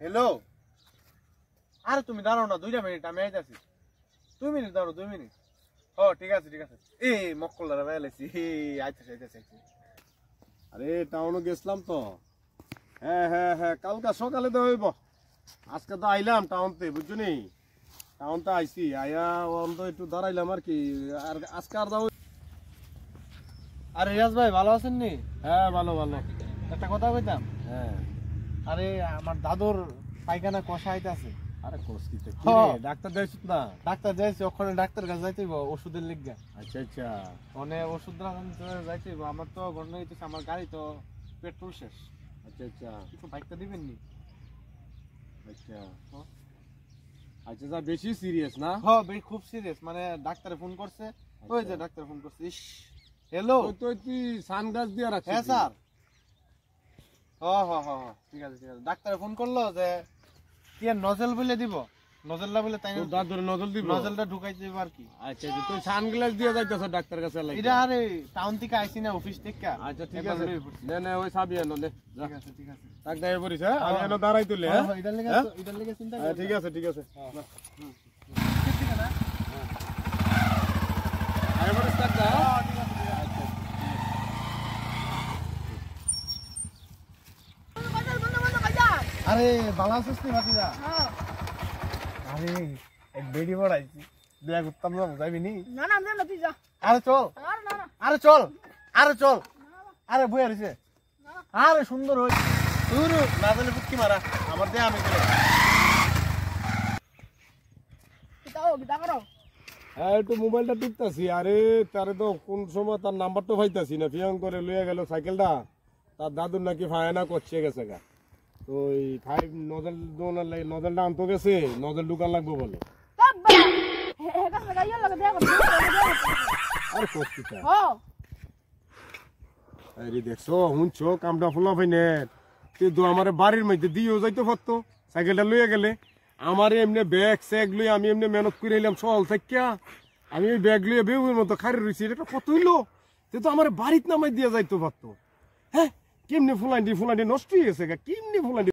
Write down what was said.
Hello, আরে তুমি দাঁড়াও না, 2 মিনিট আমি আইতাছি। 2 মিনিট দাঁড়াও, 2 মিনিট। ও ঠিক আছে ঠিক আছে। এই মক্কলরা বেলাইছি, আইতাছি আইতাছি আইতাছি। আরে টাউনে গেছিলাম তো। হ্যাঁ হ্যাঁ হ্যাঁ, কালকে সকালে তো হইব। আজকে তো আইলাম টাউনতে, বুঝছো নি? টাউনতে আইছি, আয়া অন্ত একটু দাঁড়াইলাম আর কি। আর আজকে আর যাও। আরে রিয়াজ ভাই ভালো আছেন নি? হ্যাঁ ভালো ভালো। একটা কথা কইতাম। হ্যাঁ আরে আমার দাদুর পায়খানা কষা আইতাছে। আরে কোস কি হ্যাঁ। ডাক্তার দেখছিস না? ডাক্তার যাইছে, ওখানে ডাক্তার কাছে যাইতে হইব ওষুধের লিগা। আচ্ছা আচ্ছা মানে ওষুধ যাইতে হইব। আমার তো ঘটনা হইতেছে, আমার গাড়ি তো পেট্রোল শেষ। আচ্ছা আচ্ছা কিছু বাইকটা দিবেন নি? আচ্ছা আচ্ছা, যা বেশি সিরিয়াস না? হ্যাঁ খুব সিরিয়াস, মানে ডাক্তারে ফোন করছে। ওই যে ডাক্তার ফোন করছে। ইস হ্যালো। তুই সানগ্লাস দিয়ে রাখছিস? হ্যাঁ স্যার। হ্যাঁ হ্যাঁ হ্যাঁ ঠিক আছে ঠিক আছে। ডাক্তারে ফোন করলো যে কি নজল বলে দিব, নজলটা বলে তাই তোর দাদুর নজল দিব? নজলটা ঢুকাই দিব আর কি। আচ্ছা আচ্ছা, তুই সানগ্লাস দিয়ে যাইতেছ ডাক্তার কাছে লাগি? এটা আরে টাউন থেকে আইছি না, অফিস থেকে। আচ্ছা ঠিক আছে, নে নে ওই চাবি এনো নে। ঠিক আছে ঠিক আছে। তাক দাই পড়িস, হ্যাঁ আমি এনো দাঁড়াই তুলে। হ্যাঁ এটার লেগে চিন্তা হ্যাঁ ঠিক আছে ঠিক আছে। ঠিক আছে না? আরে পড়িস তাক দা। আরে ভালো আছিস নি ভাতিজা? আরে এক বেডি বড়াইছি, দেয়া করতাম না, যাবি নি? না না, আমি যাব না, তুই যা। আরে চল, আর না না, আরে চল, আরে চল, আরে বই আরিছে, আরে সুন্দর হই তুই না জানি পুটকি মারা আমার দে আমি গেলে। কিতা করো? হ্যাঁ একটু মোবাইলটা টিপতাছি। আরে তারে তো কোন সময় তার নাম্বারটা পাইতাছি না, ফিয়াং করে লইয়া গেল সাইকেলটা। তার দাদুর নাকি ফায়না করছে গেছে গা। তো ওই 5 নজল দোনার লাগে, নজলটা আনতে গেছে, নজল ঢুকান লাগবে বলে। তবে হে কাছে গাইয়া লাগে দেয়া করো। আরে কষ্টিটা ও আরে দেখছো শুনছো কামটা ফুলা ফাইনে। তুই তো আমার বাড়ির মধ্যে দিয়েও যাইতে পারতো, সাইকেলটা লইয়া গেলে। আমার এমনি ব্যাগ স্যাগ লই আমি এমনি মেহনত করে এলাম সহল থাকিয়া। আমি ওই ব্যাগ লইয়া বেউর মতো খারে রয়েছি, এটা কত হইলো? তুই তো আমার বাড়িতে নামাই দিয়ে যাইতে পারতো। হ্যাঁ কেমনি ফুলাইন্ডি নষ্ট হয়ে গেছে গা, কেমনি ফুলাইন্ডি।